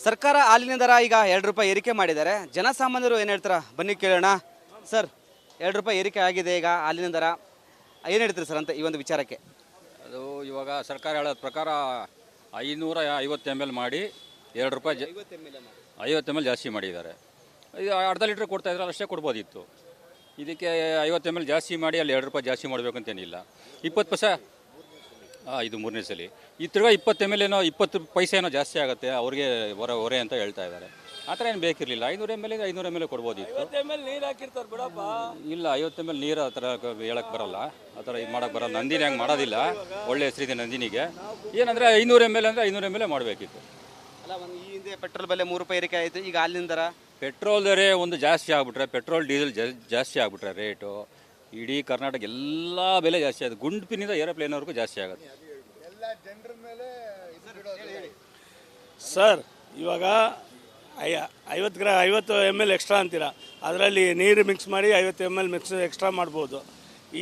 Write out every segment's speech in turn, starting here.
ಸರ್ಕಾರ ಹಾಲಿನ ದರ ಈಗ 2 ರೂಪಾಯಿ ಏರಿಕೆ ಮಾಡಿದ್ದಾರೆ. ಜನಸಾಮಾನ್ಯರು ಏನು ಹೇಳ್ತಾರೆ ಬನ್ನಿ ಕೇಳೋಣ. ಸರ್, 2 ರೂಪಾಯಿ ಏರಿಕೆ ಆಗಿದೆ ಈಗ ಹಾಲಿನ ದರ, ಏನು ಹೇಳ್ತೀರಿ ಸರ್ ಅಂತ ಈ ಒಂದು ವಿಚಾರಕ್ಕೆ? ಅದು ಇವಾಗ ಸರ್ಕಾರ ಹೇಳೋದ ಪ್ರಕಾರ 550 ml ಮಾಡಿ 2 ರೂಪಾಯಿ 50 ml ಜಾಸ್ತಿ ಮಾಡಿದ್ದಾರೆ. ಇದು ಅರ್ಧ ಲೀಟ್ರ್ ಕೊಡ್ತಾ ಇದ್ರೆ ಅಷ್ಟೇ ಕೊಡ್ಬೋದಿತ್ತು. ಇದಕ್ಕೆ 50 ml ಜಾಸ್ತಿ ಮಾಡಿ ಅಲ್ಲಿ 2 ರೂಪಾಯಿ ಜಾಸ್ತಿ ಮಾಡಬೇಕಂತೇನಿಲ್ಲ. 20 ಪೈಸೆ ಇದು ಮೂರನೇ ಸಲ ಈ ತಿರ್ಗಾ 20 ml ಏನೋ 20 ಪೈಸೆ ಏನೋ ಜಾಸ್ತಿ ಆಗುತ್ತೆ ಅವ್ರಿಗೆ ಹೊರೆ ಅಂತ ಹೇಳ್ತಾ ಇದ್ದಾರೆ. ಆ ಥರ ಏನು ಬೇಕಿರಲಿಲ್ಲ. 500 ml 500 ml ಕೊಡ್ಬೋದಿತ್ತು. ಇಲ್ಲ 50 ml ನೀರು ಆ ಥರ ಹೇಳಕ್ಕೆ ಬರಲ್ಲ, ಆ ಥರ ಇದು ಮಾಡೋಕ್ಕೆ ಬರಲ್ಲ. ನಂದಿನಿ ಹಂಗೆ ಮಾಡೋದಿಲ್ಲ, ಒಳ್ಳೆ ಹೆಸರಿದೆ ನಂದಿನಿಗೆ. ಏನಂದರೆ 500 ml ಅಂದರೆ 500 ml ಮಾಡಬೇಕಿತ್ತು. ಅಲ್ಲ, ಈ ಹಿಂದೆ ಪೆಟ್ರೋಲ್ ಬೆಲೆ 3 ರೂಪಾಯಿ ಏರಿಕೆ ಆಯಿತು, ಈಗ ಹಾಲಿನ ದರ ಪೆಟ್ರೋಲ್ ದರ ಒಂದು ಜಾಸ್ತಿ ಆಗಿಬಿಟ್ರೆ, ಪೆಟ್ರೋಲ್ ಡೀಸೆಲ್ ಜಾಸ್ತಿ ಆಗಿಬಿಟ್ರೆ ರೇಟು ಇಡೀ ಕರ್ನಾಟಕ ಎಲ್ಲ ಬೆಲೆ ಜಾಸ್ತಿ ಆಗುತ್ತೆ. ಗುಂಡ್ಪಿನಿಂದ ಏರೋಪ್ಲೇನ್ವರೆಗೂ ಜಾಸ್ತಿ ಆಗುತ್ತೆ. ಸರ್, ಇವಾಗ 50 ml ಎಕ್ಸ್ಟ್ರಾ ಅಂತೀರಾ, ಅದರಲ್ಲಿ ನೀರು ಮಿಕ್ಸ್ ಮಾಡಿ 50 ml ಮಿಕ್ಸ್ ಎಕ್ಸ್ಟ್ರಾ ಮಾಡ್ಬೋದು.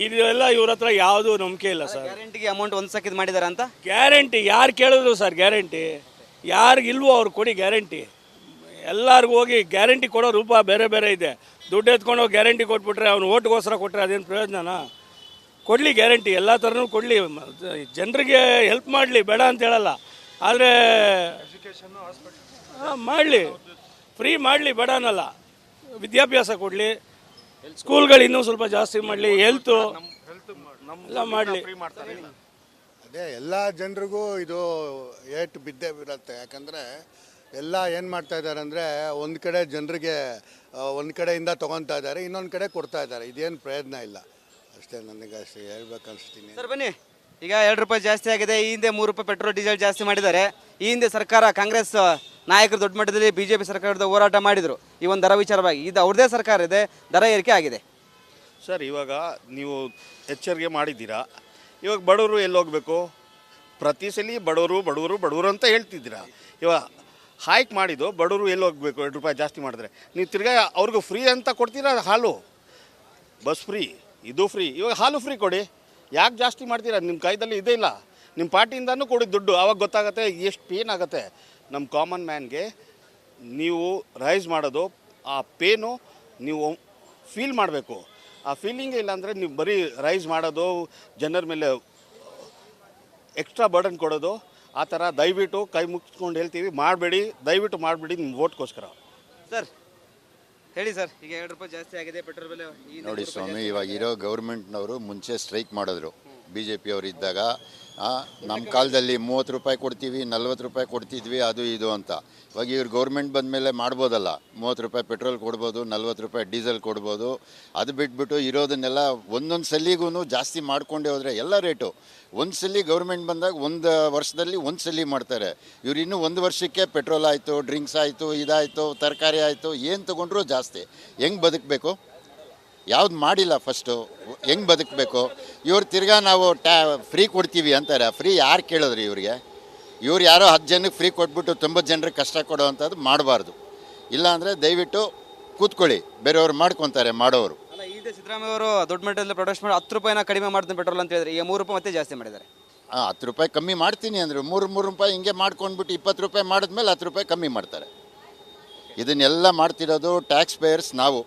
ಇದೆಲ್ಲ ಇವ್ರ ಹತ್ರ ಯಾವುದೂ ನಂಬಿಕೆ ಇಲ್ಲ ಸರ್. ಗ್ಯಾರಂಟಿಗೆ ಅಮೌಂಟ್ ಒಂದು ಮಾಡಿದಾರೆ ಅಂತ ಗ್ಯಾರಂಟಿ ಯಾರು ಕೇಳಿದ್ರು ಸರ್? ಗ್ಯಾರಂಟಿ ಯಾರಿಗಿಲ್ವೋ ಅವ್ರು ಕೊಡಿ ಗ್ಯಾರಂಟಿ. ಎಲ್ಲರಿಗೂ ಹೋಗಿ ಗ್ಯಾರಂಟಿ ಕೊಡೋ ರೂಪ ಬೇರೆ ಬೇರೆ ಇದೆ. ದುಡ್ಡು ಎತ್ಕೊಂಡು ಹೋಗಿ ಗ್ಯಾರಂಟಿ ಕೊಟ್ಬಿಟ್ರೆ ಅವ್ನು ಓಟ್ಗೋಸ್ಕರ ಕೊಟ್ಟರೆ ಅದೇನು ಪ್ರಯೋಜನನಾ? ಕೊಡಲಿ ಗ್ಯಾರಂಟಿ, ಎಲ್ಲ ಥರನೂ ಕೊಡಲಿ, ಜನರಿಗೆ ಹೆಲ್ಪ್ ಮಾಡಲಿ, ಬೇಡ ಅಂತ ಹೇಳಲ್ಲ. ಆದರೆ ಮಾಡಲಿ, ಫ್ರೀ ಮಾಡಲಿ, ಬೇಡ ಅನ್ನಲ್ಲ. ವಿದ್ಯಾಭ್ಯಾಸ ಕೊಡಲಿ, ಸ್ಕೂಲ್ಗಳು ಇನ್ನೂ ಸ್ವಲ್ಪ ಜಾಸ್ತಿ ಮಾಡಲಿ, ಹೆಲ್ತು ಎಲ್ಲ ಮಾಡಲಿ. ಅದೇ ಎಲ್ಲ ಜನರಿಗೂ ಇದು ಏಟು ಬಿದ್ದೇ ಬಿರುತ್ತೆ. ಯಾಕಂದರೆ ಎಲ್ಲ ಏನು ಮಾಡ್ತಾ ಇದ್ದಾರೆ ಅಂದರೆ ಒಂದು ಕಡೆ ಜನರಿಗೆ ಒಂದು ಕಡೆಯಿಂದ ತೊಗೊತಾ ಇದ್ದಾರೆ, ಇನ್ನೊಂದು ಕಡೆ ಕೊಡ್ತಾ ಇದ್ದಾರೆ. ಇದೇನು ಪ್ರಯೋಜನ ಇಲ್ಲ ಅಷ್ಟೇ. ನನಗೆ ಅಷ್ಟೇ ಹೇಳ್ಬೇಕು ಅನಿಸ್ತೀನಿ. ಸರ್ ಬನ್ನಿ, ಈಗ 2 ರೂಪಾಯಿ ಜಾಸ್ತಿ ಆಗಿದೆ. ಈ ಹಿಂದೆ 3 ರೂಪಾಯಿ ಪೆಟ್ರೋಲ್ ಡೀಸೆಲ್ ಜಾಸ್ತಿ ಮಾಡಿದ್ದಾರೆ. ಈ ಹಿಂದೆ ಸರ್ಕಾರ ಕಾಂಗ್ರೆಸ್ ನಾಯಕರು ದೊಡ್ಡ ಮಟ್ಟದಲ್ಲಿ BJP ಸರ್ಕಾರದ ಹೋರಾಟ ಮಾಡಿದರು ಈ ಒಂದು ದರ ವಿಚಾರವಾಗಿ. ಇದು ಅವ್ರದ್ದೇ ಸರ್ಕಾರ ಇದೆ, ದರ ಏರಿಕೆ ಆಗಿದೆ. ಸರ್, ಇವಾಗ ನೀವು ಎಚ್ಚರಿಕೆ ಮಾಡಿದ್ದೀರಾ. ಇವಾಗ ಬಡವರು ಎಲ್ಲಿ ಹೋಗಬೇಕು? ಪ್ರತಿ ಸಲ ಬಡವರು ಅಂತ ಹೇಳ್ತಿದ್ದೀರಾ. ಇವಾಗ ಹೈಕ್ ಮಾಡಿದ್ದು ಬಡವರು ಎಲ್ಲಿ ಹೋಗಬೇಕು? 2 ರೂಪಾಯಿ ಜಾಸ್ತಿ ಮಾಡಿದ್ರೆ ನೀವು ತಿರ್ಗಾ ಅವ್ರಿಗೂ ಫ್ರೀ ಅಂತ ಕೊಡ್ತೀರಾ. ಹಾಲು ಬಸ್ ಫ್ರೀ, ಇದು ಫ್ರೀ, ಇವಾಗ ಹಾಲು ಫ್ರೀ ಕೊಡಿ. ಯಾಕೆ ಜಾಸ್ತಿ ಮಾಡ್ತೀರಾ? ನಿಮ್ಮ ಕೈದಲ್ಲಿ ಇದೇ ಇಲ್ಲ, ನಿಮ್ಮ ಪಾರ್ಟಿಯಿಂದನೂ ಕೊಡಿ ದುಡ್ಡು. ಆವಾಗ ಗೊತ್ತಾಗುತ್ತೆ ಎಷ್ಟು ಪೇನ್ ಆಗುತ್ತೆ ನಮ್ಮ ಕಾಮನ್ ಮ್ಯಾನ್ಗೆ. ನೀವು ರೈಸ್ ಮಾಡೋದು ಆ ಪೇನು ನೀವು ಫೀಲ್ ಮಾಡಬೇಕು. ಆ ಫೀಲಿಂಗೇ ಇಲ್ಲಾಂದರೆ ನೀವು ಬರೀ ರೈಸ್ ಮಾಡೋದು, ಜನರ ಮೇಲೆ ಎಕ್ಸ್ಟ್ರಾ ಬರ್ಡನ್ ಕೊಡೋದು, ಆ ಥರ ದಯವಿಟ್ಟು ಕೈ ಮುಗಿಸ್ಕೊಂಡು ಹೇಳ್ತೀವಿ, ಮಾಡಬೇಡಿ, ದಯವಿಟ್ಟು ಮಾಡಬೇಡಿ ನಿಮ್ಮ ವೋಟ್ಗೋಸ್ಕರ. ಸರ್ ಹೇಳಿ ಸರ್, ಈಗ 2 ರೂಪಾಯಿ ಜಾಸ್ತಿ ಆಗಿದೆ ಪೆಟ್ರೋಲ್ ಬೆಲೆ. ನೋಡಿ ಸ್ವಾಮಿ, ಇವಾಗ ಇರೋ ಗೌರ್ಮೆಂಟ್ನವರು ಮುಂಚೆ ಸ್ಟ್ರೈಕ್ ಮಾಡಿದ್ರು BJP ಅವರು ಇದ್ದಾಗ. ನಮ್ಮ ಕಾಲದಲ್ಲಿ 30 ರೂಪಾಯಿ ಕೊಡ್ತೀವಿ, 40 ರೂಪಾಯಿ ಕೊಡ್ತಿದ್ವಿ, ಅದು ಇದು ಅಂತ. ಇವಾಗ ಇವ್ರು ಗೌರ್ಮೆಂಟ್ ಬಂದ ಮೇಲೆ ಮಾಡ್ಬೋದಲ್ಲ, 30 ರೂಪಾಯಿ ಪೆಟ್ರೋಲ್ ಕೊಡ್ಬೋದು, 40 ರೂಪಾಯಿ ಡೀಸೆಲ್ ಕೊಡ್ಬೋದು. ಅದು ಬಿಟ್ಬಿಟ್ಟು ಇರೋದನ್ನೆಲ್ಲ ಒಂದೊಂದು ಸಲಿಗೂ ಜಾಸ್ತಿ ಮಾಡ್ಕೊಂಡೇ ಹೋದರೆ ಎಲ್ಲ ರೇಟು ಒಂದು ಸಲ ಗೌರ್ಮೆಂಟ್ ಬಂದಾಗ 1 ವರ್ಷದಲ್ಲಿ 1 ಸಲ ಮಾಡ್ತಾರೆ. ಇವ್ರು ಇನ್ನೂ 1 ವರ್ಷಕ್ಕೆ ಪೆಟ್ರೋಲ್ ಆಯಿತು, ಡ್ರಿಂಕ್ಸ್ ಆಯಿತು, ಇದಾಯಿತು, ತರಕಾರಿ ಆಯಿತು, ಏನು ತೊಗೊಂಡ್ರೂ ಜಾಸ್ತಿ. ಹೆಂಗೆ ಬದುಕಬೇಕು? ಯಾವ್ದು ಮಾಡಿಲ್ಲ ಫಸ್ಟು, ಹೆಂಗೆ ಬದುಕಬೇಕು? ಇವ್ರು ತಿರ್ಗಾ ನಾವು ಫ್ರೀ ಕೊಡ್ತೀವಿ ಅಂತಾರೆ. ಫ್ರೀ ಯಾರು ಕೇಳಿದ್ರಿ ಇವ್ರಿಗೆ? ಇವ್ರು ಯಾರೋ 10 ಜನಕ್ಕೆ ಫ್ರೀ ಕೊಟ್ಬಿಟ್ಟು 90 ಜನರಿಗೆ ಕಷ್ಟ ಕೊಡೋ ಅಂಥದ್ದು ಮಾಡಬಾರ್ದು. ಇಲ್ಲಾಂದರೆ ದಯವಿಟ್ಟು ಕೂತ್ಕೊಳ್ಳಿ, ಬೇರೆಯವ್ರು ಮಾಡ್ಕೊತಾರೆ ಮಾಡೋರು. ಅಲ್ಲ, ಈ ಹಿಂದೆ ಸಿದ್ದರಾಮಯ್ಯ ಅವರು ದೊಡ್ಡ ಮಟ್ಟದಲ್ಲಿ ಪ್ರೊಟೆಸ್ಟ್ ಮಾಡಿ 10 ರೂಪಾಯಿನ ಕಡಿಮೆ ಮಾಡ್ತೀನಿ ಪೆಟ್ರೋಲ್ ಅಂತ ಹೇಳಿದ್ರೆ, ಈಗ 3 ರೂಪಾಯಿ ಮತ್ತೆ ಜಾಸ್ತಿ ಮಾಡಿದ್ದಾರೆ. 10 ರೂಪಾಯಿ ಕಮ್ಮಿ ಮಾಡ್ತೀನಿ ಅಂದರೆ 3 ರೂಪಾಯಿ ಹಿಂಗೆ ಮಾಡ್ಕೊಂಡ್ಬಿಟ್ಟು 20 ರೂಪಾಯಿ ಮಾಡಿದ್ಮೇಲೆ 10 ರೂಪಾಯಿ ಕಮ್ಮಿ ಮಾಡ್ತಾರೆ. ಇದನ್ನೆಲ್ಲ ಮಾಡ್ತಿರೋದು ಟ್ಯಾಕ್ಸ್ ಪೇಯರ್ಸ್ ನಾವು.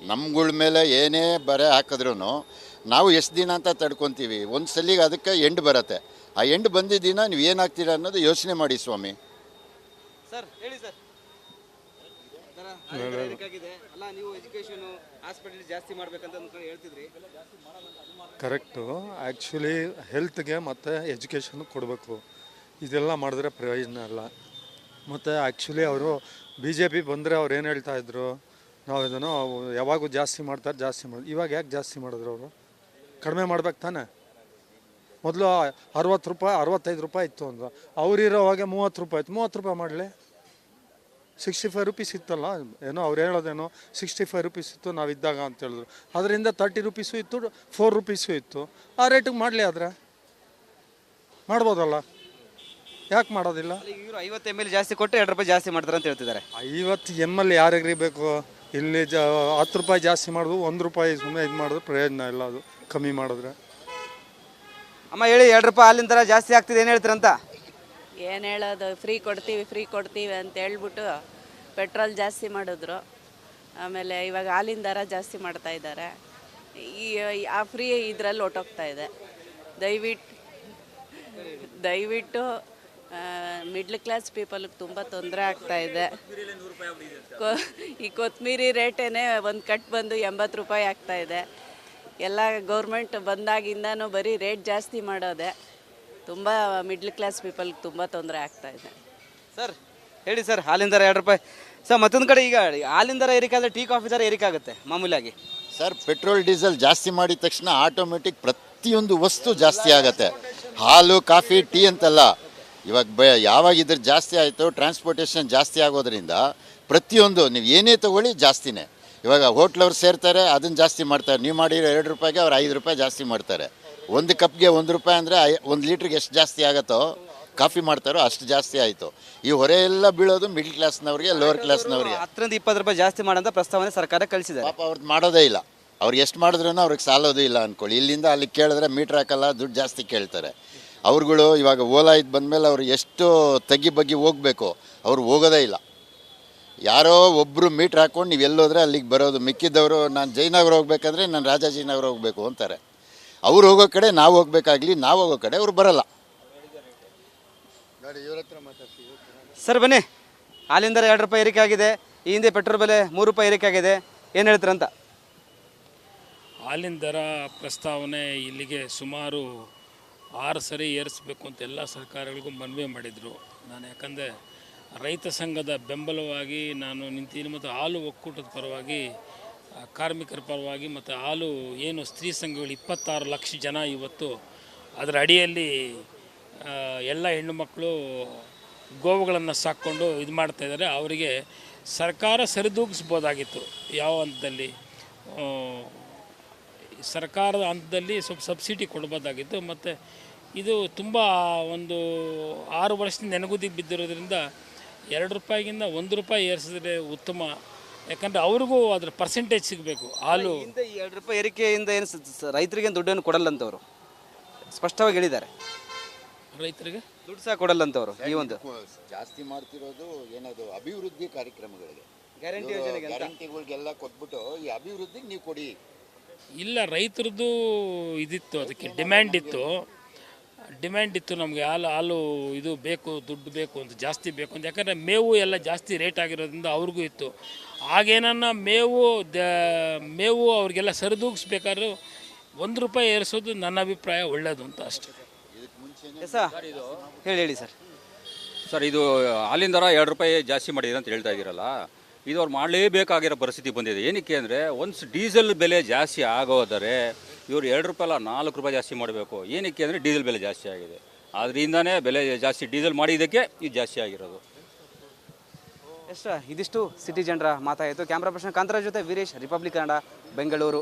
ನಮ್ಗಳ ಮೇಲೆ ಏನೇ ಬರೆ ಹಾಕಿದ್ರೂ ನಾವು ಎಷ್ಟು ದಿನ ಅಂತ ತಡ್ಕೊತೀವಿ? ಒಂದು ಸಲಿಗೆ ಅದಕ್ಕೆ ಎಂಡ್ ಬರುತ್ತೆ. ಆ ಎಂಡ್ ಬಂದಿದ್ದ ದಿನ ನೀವು ಏನಾಗ್ತೀರಾ ಅನ್ನೋದು ಯೋಚನೆ ಮಾಡಿ ಸ್ವಾಮಿ. ಸರ್ ಹೇಳಿ ಸರ್, ಅಲ್ಲ ನೀವು ಎಜುಕೇಷನ್ ಹಾಸ್ಪಿಟಲ್ ಜಾಸ್ತಿ ಮಾಡ್ಬೇಕಂತ ಹೇಳ್ತಿದ್ರಿ. ಕರೆಕ್ಟು. ಆ್ಯಕ್ಚುಲಿ ಹೆಲ್ತ್ಗೆ ಮತ್ತು ಎಜುಕೇಷನ್ ಕೊಡಬೇಕು. ಇದೆಲ್ಲ ಮಾಡಿದ್ರೆ ಪ್ರಯೋಜನ ಇಲ್ಲ. ಮತ್ತು ಆ್ಯಕ್ಚುಲಿ ಅವರು BJP ಬಂದರೆ ಅವ್ರು ಏನು ಹೇಳ್ತಾಯಿದ್ರು, ನಾವು ಇದನ್ನು ಯಾವಾಗೂ ಜಾಸ್ತಿ ಮಾಡ್ತಾರೆ, ಜಾಸ್ತಿ ಮಾಡಿ. ಇವಾಗ ಯಾಕೆ ಜಾಸ್ತಿ ಮಾಡಿದ್ರು ಅವರು? ಕಡಿಮೆ ಮಾಡ್ಬೇಕು ತಾನೆ. ಮೊದಲು 60 ರೂಪಾಯಿ 65 ರೂಪಾಯಿ ಇತ್ತು ಅಂದರು, ಅವರಿರೋವಾಗ 30 ರೂಪಾಯಿ ಇತ್ತು. 30 ರೂಪಾಯಿ ಮಾಡಲಿ. 65 ರೂಪೀಸ್ ಇತ್ತಲ್ಲ, ಏನೋ ಅವ್ರು ಹೇಳೋದೇನೋ 65 ರೂಪೀಸ್ ಇತ್ತು ನಾವಿದ್ದಾಗ ಅಂತ ಹೇಳಿದ್ರು. ಅದರಿಂದ 30 ರೂಪೀಸು ಇತ್ತು, 4 ರೂಪೀಸು ಇತ್ತು. ಆ ರೇಟಿಗೆ ಮಾಡಲಿ, ಆದರೆ ಮಾಡ್ಬೋದಲ್ಲ, ಯಾಕೆ ಮಾಡೋದಿಲ್ಲ? ಇವರು 50 ml ಜಾಸ್ತಿ ಕೊಟ್ಟು 2 ರೂಪಾಯಿ ಜಾಸ್ತಿ ಮಾಡ್ತಾರೆ ಅಂತ ಹೇಳ್ತಿದ್ದಾರೆ. 50 ml ಯಾರಿಗೆ ಬೇಕು? ಇಲ್ಲಿ 10 ರೂಪಾಯಿ ಜಾಸ್ತಿ ಮಾಡೋದು, 1 ರೂಪಾಯಿ ಸುಮ್ಮನೆ ಇದು ಮಾಡಿದ್ರೆ ಪ್ರಯೋಜನ ಇಲ್ಲ. ಅದು ಕಮ್ಮಿ ಮಾಡಿದ್ರೆ. ಅಮ್ಮ ಹೇಳಿ, 2 ರೂಪಾಯಿ ಹಾಲಿನ ದರ ಜಾಸ್ತಿ ಆಗ್ತಿದೆ, ಏನು ಹೇಳ್ತೀರಂತ? ಏನು ಹೇಳೋದು, ಫ್ರೀ ಕೊಡ್ತೀವಿ ಅಂತ ಹೇಳ್ಬಿಟ್ಟು ಪೆಟ್ರೋಲ್ ಜಾಸ್ತಿ ಮಾಡಿದ್ರು. ಆಮೇಲೆ ಇವಾಗ ಹಾಲಿನ ದರ ಜಾಸ್ತಿ ಮಾಡ್ತಾ ಇದ್ದಾರೆ. ಆ ಫ್ರೀ ಇದರಲ್ಲಿ ಹೊಟ್ಟೋಗ್ತಾ ಇದೆ. ದಯವಿಟ್ಟು ಮಿಡ್ಲ್ ಕ್ಲಾಸ್ ಪೀಪಲ್ಗೆ ತುಂಬ ತೊಂದರೆ ಆಗ್ತಾ ಇದೆ. ಈ ಕೊತ್ತಂಬರಿ ರೇಟೇನೆ ಒಂದು ಕಟ್ ಬಂದು 80 ರೂಪಾಯಿ ಆಗ್ತಾ ಇದೆ. ಎಲ್ಲ ಗೌರ್ಮೆಂಟ್ ಬಂದಾಗಿಂದನೂ ಬರೀ ರೇಟ್ ಜಾಸ್ತಿ ಮಾಡೋದೆ. ತುಂಬ ಮಿಡ್ಲ್ ಕ್ಲಾಸ್ ಪೀಪಲ್ಗೆ ತುಂಬ ತೊಂದರೆ ಆಗ್ತಾ ಇದೆ. ಸರ್ ಹೇಳಿ ಸರ್, ಹಾಲಿನ ದರ 2 ರೂಪಾಯಿ. ಸರ್ ಮತ್ತೊಂದು ಕಡೆ ಈಗ ಹಾಲಿನ ದರ ಏರಿಕೆ ಆದರೆ ಟೀ ಕಾಫಿ ದರ ಏರಿಕೆ ಆಗುತ್ತೆ ಮಾಮೂಲಾಗಿ. ಸರ್ ಪೆಟ್ರೋಲ್ ಡೀಸೆಲ್ ಜಾಸ್ತಿ ಮಾಡಿದ ತಕ್ಷಣ ಆಟೋಮೆಟಿಕ್ ಪ್ರತಿಯೊಂದು ವಸ್ತು ಜಾಸ್ತಿ ಆಗುತ್ತೆ. ಹಾಲು ಕಾಫಿ ಟೀ ಅಂತಲ್ಲ, ಇವಾಗ ಯಾವಾಗ ಇದ್ರ ಜಾಸ್ತಿ ಆಯಿತು, ಟ್ರಾನ್ಸ್ಪೋರ್ಟೇಷನ್ ಜಾಸ್ತಿ ಆಗೋದ್ರಿಂದ ಪ್ರತಿಯೊಂದು ನೀವು ಏನೇ ತೊಗೊಳ್ಳಿ ಜಾಸ್ತಿನೇ. ಇವಾಗ ಹೋಟ್ಲವ್ರು ಸೇರ್ತಾರೆ, ಅದನ್ನು ಜಾಸ್ತಿ ಮಾಡ್ತಾರೆ. ನೀವು ಮಾಡಿರೋ 2 ರೂಪಾಯಿಗೆ ಅವ್ರು 5 ರೂಪಾಯಿ ಜಾಸ್ತಿ ಮಾಡ್ತಾರೆ. ಒಂದು ಕಪ್ಗೆ 1 ರೂಪಾಯಿ ಅಂದರೆ 1 ಲೀಟ್ರಿಗೆ ಎಷ್ಟು ಜಾಸ್ತಿ ಆಗುತ್ತೋ ಕಾಫಿ ಮಾಡ್ತಾರೋ ಅಷ್ಟು ಜಾಸ್ತಿ ಆಯಿತು. ಈ ಹೊರೆ ಎಲ್ಲ ಬೀಳೋದು ಮಿಡ್ಲ್ ಕ್ಲಾಸ್ನವ್ರಿಗೆ, ಲೋವರ್ ಕ್ಲಾಸ್ನವ್ರಿಗೆ. 10ರಿಂದ 20 ರೂಪಾಯಿ ಜಾಸ್ತಿ ಮಾಡೋಂಥ ಪ್ರಸ್ತಾವನೆ ಸರ್ಕಾರ ಕಳಿಸಿದೆ. ಪಾಪ ಅವ್ರದ್ದು ಮಾಡೋದೇ ಇಲ್ಲ. ಅವ್ರು ಎಷ್ಟು ಮಾಡಿದ್ರೂ ಅವ್ರಿಗೆ ಸಾಲೋದು ಇಲ್ಲ ಅಂದ್ಕೊಳ್ಳಿ. ಇಲ್ಲಿಂದ ಅಲ್ಲಿ ಕೇಳಿದ್ರೆ ಮೀಟ್ರ್ ಹಾಕಲ್ಲ, ದುಡ್ಡು ಜಾಸ್ತಿ ಕೇಳ್ತಾರೆ. ಅವ್ರುಗಳು ಇವಾಗ ಓಲಾ ಇದು ಬಂದಮೇಲೆ ಅವ್ರು ಎಷ್ಟು ತಗ್ಗಿ ಬಗ್ಗಿ ಹೋಗಬೇಕು, ಅವ್ರು ಹೋಗೋದೇ ಇಲ್ಲ. ಯಾರೋ ಒಬ್ಬರು ಮೀಟ್ರ್ ಹಾಕ್ಕೊಂಡು ನೀವು ಎಲ್ಲೋದ್ರೆ ಅಲ್ಲಿಗೆ ಬರೋದು. ಮಿಕ್ಕಿದ್ದವರು ನಾನು ಜಯನಗರ ಹೋಗ್ಬೇಕಾದ್ರೆ ನಾನು ರಾಜಾಜಿನಗರ ಹೋಗಬೇಕು ಅಂತಾರೆ. ಅವ್ರು ಹೋಗೋ ಕಡೆ ನಾವು ಹೋಗ್ಬೇಕಾಗ್ಲಿ, ನಾವು ಹೋಗೋ ಕಡೆ ಅವ್ರು ಬರೋಲ್ಲ. ಸರ್ ಬನ್ನಿ, ಹಾಲಿನ ದರ 2 ರೂಪಾಯಿ ಏರಿಕೆ ಆಗಿದೆ. ಈ ಹಿಂದೆ ಪೆಟ್ರೋಲ್ ಬೆಲೆ 3 ರೂಪಾಯಿ ಏರಿಕೆ ಆಗಿದೆ. ಏನು ಹೇಳ್ತೀರಂತ? ಹಾಲಿನ ದರ ಪ್ರಸ್ತಾವನೆ ಇಲ್ಲಿಗೆ ಸುಮಾರು 6 ಸರಿ ಏರಿಸಬೇಕು ಅಂತ ಎಲ್ಲ ಸರ್ಕಾರಗಳಿಗೂ ಮನವಿ ಮಾಡಿದರು. ನಾನು ಯಾಕಂದರೆ ರೈತ ಸಂಘದ ಬೆಂಬಲವಾಗಿ ನಾನು ನಿಂತೀನಿ ಮತ್ತು ಹಾಲು ಒಕ್ಕೂಟದ ಪರವಾಗಿ, ಕಾರ್ಮಿಕರ ಪರವಾಗಿ ಮತ್ತು ಹಾಲು ಏನು ಸ್ತ್ರೀ ಸಂಘಗಳು 26 ಲಕ್ಷ ಜನ ಇವತ್ತು ಅದರ ಅಡಿಯಲ್ಲಿ ಎಲ್ಲ ಹೆಣ್ಣು ಮಕ್ಕಳು ಗೋವುಗಳನ್ನು ಸಾಕ್ಕೊಂಡು ಇದು ಮಾಡ್ತಾಯಿದ್ದಾರೆ. ಅವರಿಗೆ ಸರ್ಕಾರ ಸರಿದೂಗಿಸ್ಬೋದಾಗಿತ್ತು. ಯಾವ ಹಂತದಲ್ಲಿ ಸರ್ಕಾರದ ಹಂತದಲ್ಲಿ ಸ್ವಲ್ಪ ಸಬ್ಸಿಡಿ ಕೊಡ್ಬೋದಾಗಿತ್ತು. ಮತ್ತು ಇದು ತುಂಬ ಒಂದು 6 ವರ್ಷದಿಂದ ನೆನಗುದಿಗೆ ಬಿದ್ದಿರೋದ್ರಿಂದ 2 ರೂಪಾಯಿಗಿಂತ 1 ರೂಪಾಯಿ ಏರಿಸಿದ್ರೆ ಉತ್ತಮ. ಯಾಕಂದರೆ ಅವ್ರಿಗೂ ಅದರ ಪರ್ಸೆಂಟೇಜ್ ಸಿಗಬೇಕು. ಹಾಲು ಹಿಂದೆ ಈ 2 ರೂಪಾಯಿ ಏರಿಕೆಯಿಂದ ಏನು ರೈತರಿಗೆ ದುಡ್ಡನ್ನು ಕೊಡಲ್ಲ ಅಂತವರು ಸ್ಪಷ್ಟವಾಗಿ ಹೇಳಿದ್ದಾರೆ. ರೈತರಿಗೆ ದುಡ್ಡು ಸಹ ಕೊಡಲ್ಲ ಅಂತವರು. ಈ ಒಂದು ಜಾಸ್ತಿ ಮಾಡ್ತಿರೋದು ಏನದು ಅಭಿವೃದ್ಧಿ ಕಾರ್ಯಕ್ರಮಗಳಿಗೆ, ಗ್ಯಾರಂಟಿ ಯೋಜನೆಗೆ ಗ್ಯಾರಂಟಿಗಳಿಗೆಲ್ಲ ಕೊಟ್ಬಿಟ್ಟು ಈ ಅಭಿವೃದ್ಧಿಗೆ ನೀವು ಕೊಡಿ. ಇಲ್ಲ, ರೈತರದ್ದು ಇದಿತ್ತು, ಅದಕ್ಕೆ ಡಿಮ್ಯಾಂಡ್ ಇತ್ತು ನಮಗೆ ಹಾಲು ಇದು ಬೇಕು, ದುಡ್ಡು ಬೇಕು ಅಂತ, ಜಾಸ್ತಿ ಬೇಕು ಅಂತ. ಯಾಕಂದರೆ ಮೇವು ಎಲ್ಲ ಜಾಸ್ತಿ ರೇಟ್ ಆಗಿರೋದ್ರಿಂದ ಅವ್ರಿಗೂ ಇತ್ತು. ಆಗೇನನ್ನ ಮೇವು ಅವ್ರಿಗೆಲ್ಲ ಸರಿದೂಗಿಸ್ಬೇಕಾದ್ರೂ 1 ರೂಪಾಯಿ ಏರಿಸೋದು ನನ್ನ ಅಭಿಪ್ರಾಯ ಒಳ್ಳೆಯದು ಅಂತ ಅಷ್ಟೇ. ಹೇಳಿ ಸರ್. ಸರ್ ಇದು ಹಾಲಿನ ದರ 2 ರೂಪಾಯಿ ಜಾಸ್ತಿ ಮಾಡಿದ್ರೆ ಅಂತ ಹೇಳ್ತಾ ಇದ್ದೀರಲ್ಲ, ಇದು ಅವ್ರು ಮಾಡಲೇಬೇಕಾಗಿರೋ ಪರಿಸ್ಥಿತಿ ಬಂದಿದೆ. ಏನಕ್ಕೆ ಅಂದರೆ ಒನ್ಸ್ ಡೀಸೆಲ್ ಬೆಲೆ ಜಾಸ್ತಿ ಆಗೋದರೆ ಇವರು 2 ರೂಪಾಯಿ ಅಲ್ಲ 4 ರೂಪಾಯಿ ಜಾಸ್ತಿ ಮಾಡಬೇಕು. ಏನಕ್ಕೆ ಅಂದರೆ ಡೀಸೆಲ್ ಬೆಲೆ ಜಾಸ್ತಿ ಆಗಿದೆ. ಅದರಿಂದನೇ ಬೆಲೆ ಜಾಸ್ತಿ ಡೀಸೆಲ್ ಮಾಡಿದ್ದಕ್ಕೆ ಇದು ಜಾಸ್ತಿ ಆಗಿರೋದು. ಇದಿಷ್ಟು ಸಿಟಿ ಜನರ ಮಾತಾಯಿತು. ಕ್ಯಾಮ್ರಾ ಪರ್ಸನ್ ಕಾಂತರಾಜ್ ಜೊತೆ ವೀರೇಶ್, ರಿಪಬ್ಲಿಕ್ ಕನ್ನಡ, ಬೆಂಗಳೂರು.